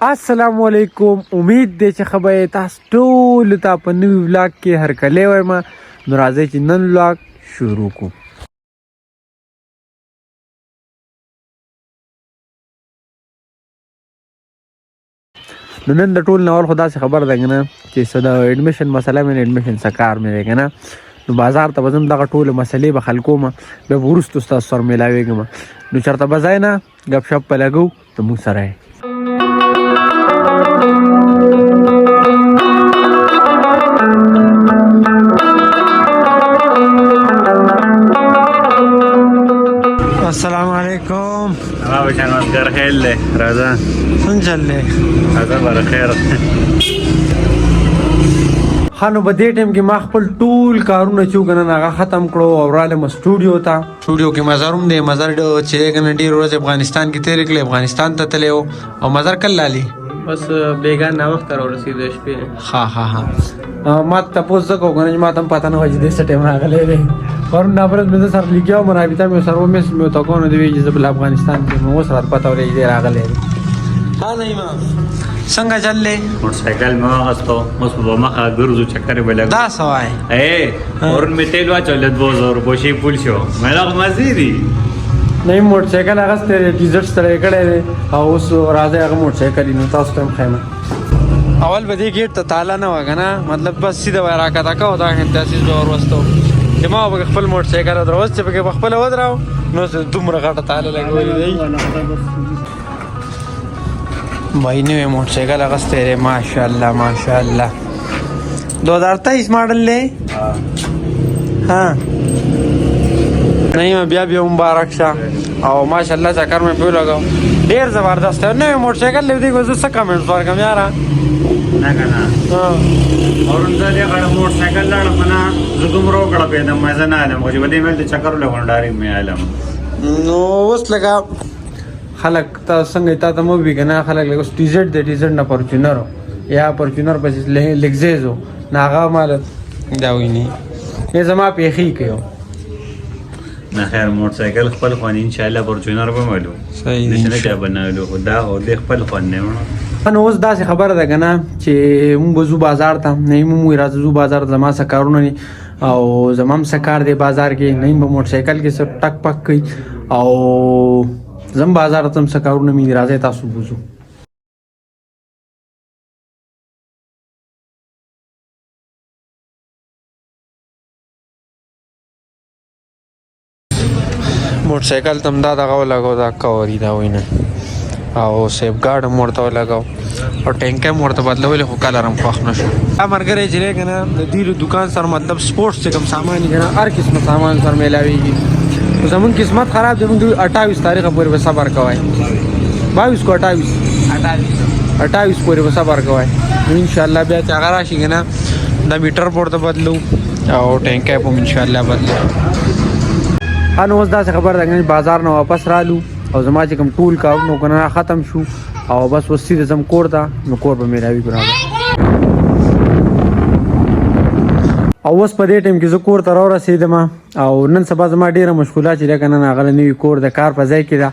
السلام علیکم. امید دی چې خبره تاسو ټول ته په نوی ولاګ کې هرکلی وایم. نو راځئ چې نن ولاګ شروع کړو. نو نن د ټول ناول خو داسې خبر ده که نه چې څه د ایډمیشن مسله مې ایډمیشن څه کار مې دی که نه. نو بازار ته به ځم دغه ټولې مسلې به حل کوم، بیا به وروستو ستاسو سره میلاوېږم. نو چېرته به ځای نه ګپ شپ به لګو زموږ سره یې. السلام علیکم. بچان مزګر خیر دی، راځه څنګه چل دی؟ راځه بره خیر. ښه نو په دې ټایم کې ما خپل ټول کارونه چې وو که نه هغه ختم کړو او رالم سټوډیو ته. سټوډیو کې مزر هم دی. مزر چې دی که نه ډېر ورځې افغانستان کې تېرې کړې، افغانستان ته تللی و. او مزر کله لالي؟ بس بیګا ناوخته راورسېدو شپې. ها ما ته تپوس زه کوو که نه چې ما ته هم پته نه وه چې دې څه ټایم راغلی دی. پرون ناپرد مې ده سره لیکیا وم، رابطه مې ورسره ومیس مې ورته وکړو نو دې وایي چې زه بل افغانستان کې یم. اوس راته پته ولګي دی راغلی دی. ها نعیمه څنګه چل دی؟ موټرسایکل مې واخیستو، اوس به مخه ګرځو چکرې به لګو. دا څه وایې؟ پرون مې تیل واچولی 2000 روپۍ شی پول شو. مې دغه مزې دي. نه موټرسایکل اغستی دی، ټیزرټ ستړی کړی دی او اوس راځئ هغه موټرسایکل نو تاسو ته هم ښیم. اول به دې ګیټ ته تاله نه وه که نه، مطلب بس سیده به یې راکته کوو، دا امتیازیز به ور وستو چې ما به خپل موټرسایکل ودرول چې پکې به خپله ودراو نو دومره غټه تاله لګولې دی. بھائی نوی موټرسایکل اغستی دی، ماشاءالله ماشاءالله. 2023 ماډل دی. ها نعیمه بیا مبارک شه او ماشاءالله چکر مې پې ولګاو، ډېر زبردست دی. نوی موټرسایکل دی دې زه څه کمنټس ورکړم یاره؟ نه که نه پرون زه دې غاړه موټرسایکل لاړم که نه، زه دومره وکړه پوهېدم مې زه نه علم خو چې په دې مېل د چکر ولګوم ډارېږم مې علم. نو اوس لکه خلک ته څنګه تا ته مو وي که نه، خلک لکه اوس ټیزرټ دی، ټیزرټ نه فورچونر یا فورچونر پسې لګزیز و نه هغه مال دا ویني یې زما پیښې کوي. نه خیر موټرسایکل خپل خوان انشاءالله فورچونر به ملو صحیح داسې نه چا به نه ولو، خو دا خو دې خپل خوان دی. نو اوس داسې خبره ده که نه چې مونږ به ځو بازار ته. نعیم هم وایي راځه ځو بازار ته، زما څه کارونه دي او زما هم څه کار دی بازار کې. نعیم به موټرسایکل کې څه ټک پک کوي او زه هم بازار ته هم څه کارونه مې دي، راځئ تاسو بوځو. موټرسایکل ته هم دا دغه ولګاو، دا کوري دا وینه او سیف ګارډ هم ورته ولګاو او ټینکی هم ورته بدلولې خو کلر هم خوښ نه شو. دا ملګری چې دی که نه د دې دوکان سره مطلب سپورټس چې کوم سامان دي که نه هر قسمه سامان سره میلاوېږي. خو زمونږ قسمت خراب دی، مونږ 28 تاریخه پورې به صبر کوئ. 22 کو 28 پورې به صبر کوئ. انشاءالله بیا چې هغه راشي که نه دا میټر پورته بدلو او ټینکی هم انشاءالله بدلو. نو اوس داسې خبر ده که بازار نه واپس رالو او زما چې کوم ټول کارونه که نه ختم شو او بس اوس سیده ځم کور ته. نو کور به میلاوي راغی او اوس په دې ټایم کې زه کور ته راورسېدم او نن سبا زما ډېره مشغولات چې ده که نه هغه نوي کور د کار په ځای کې ده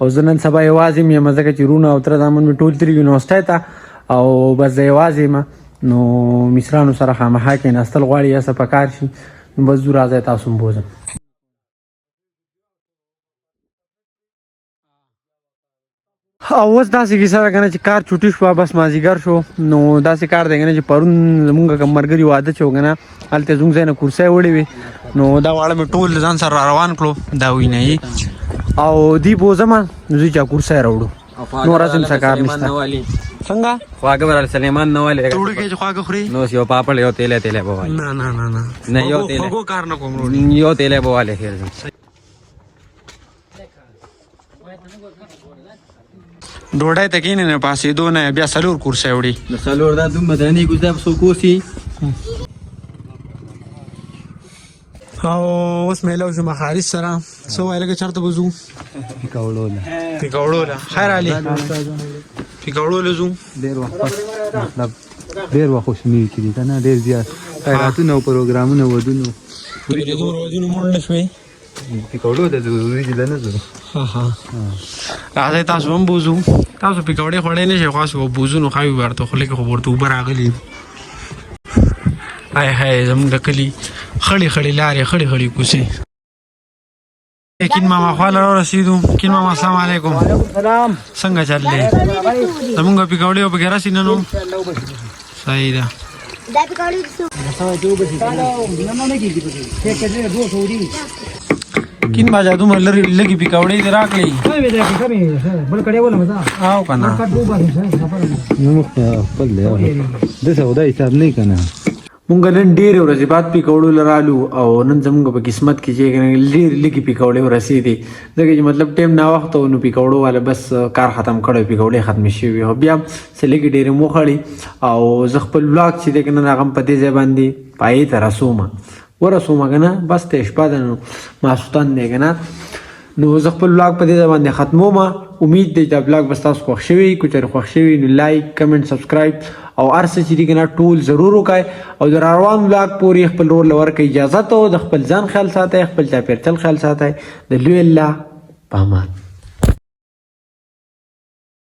او زه نن سبا یوازې یم ځکه چې رونه او تره زامن مې ټول تللي یونیورسټۍ ته او بس زه یوازې یم. نو مصرانو سره خامخا کېناستل غواړي یا څه په کار شي نو بس ځو راځئ تاسو هم بوځم. او اوس داسې کیسه ده که نه چې کار چوټي شوه، بس مازدیګر شو. نو داسې کار دی که نه چې پرون زمونږ کوم ملګري واده چې و که نه هلته زموږ ځای نه کورسۍ وړې وې نو دا واړه مې ټول ځان سره را روان کړو دا وینه یې او دی بوځم نو زه چا کورسۍ راوړو نور هسې څه کار نشته. څنګه خواږه به سلیمان نه والي توړو کې چې خواږه خوري نو یو پاپړ یو تیلی به والي. نه یو تیلی خوږو کار نه کوم یو تیلی به والي. خیر ډوډۍ ته کېنې نه پاسېدو نه بیا څلور کورسۍ وړي. د څلور دا دومره درنې کوزده په څو کوسي او اوس میلاو شو مخارج سره څه وایي لکه چېرته به ځو؟ پیکاوړو له خیر علي پیکاوړو له ځو. ډېر وخت مطلب ډېر وخت خوشنوي کړي که نه، ډېر زیات خیراتونه او پروګرامونه ودونه ودونه مړ نه شوې پیکاوړو ته ځو، وریجې ته نه ځو. راځي تاسو هم بوزو تاسو پکوړې خوړې نه شي خاصو بوزو نو خاوي ورته خو لکه خو ورته اوبه راغلي هاي هاي زموږ د کلي خړې خړې لارې خړې خړې کوڅې کین ماما خواله رسیدو کین ماما السلام علیکم سلام څنګه چللې زموږ پکوړې او بغیر سینه نو صحیح ده دا پکوړې کین باجا دومره لږې پکوړې دې راکړې او که نه نو خپل دی د سودا حساب نه کنه مونږ نن ډېرې ورځې بعد پکوړو لرالو او نن زمونږ په قسمت کې چې ډېرې لږې پکوړې ورسېدې ځکه چې مطلب ټایم ناوخته و نو پکوړو والا بس کار ختم کړی پکوړې ختمې شوي او بیا څه لږې ډېرې موخړې او زه خپل بلاګ چې دی که نه هغه هم په دې ځای باندې پایې ته رسومه ورسومه که نه بس ته شپه ده نو ماسخوتن دی که نه نو زه خپل بلاګ په دې ځای باندې ختمومه امید دی دا بلاګ بس تاسو خوښ شوي که چېرې خوښ شوي نو لایک کمنټ سبسکرایب او هر څه چې دي که نه ټول ضرور وکړئ او د روان بلاګ پورې خپل رول له ورکړئ اجازت او د خپل ځان خیال ساتئ خپل چاپېریال خیال ساتئ د لوی الله په امان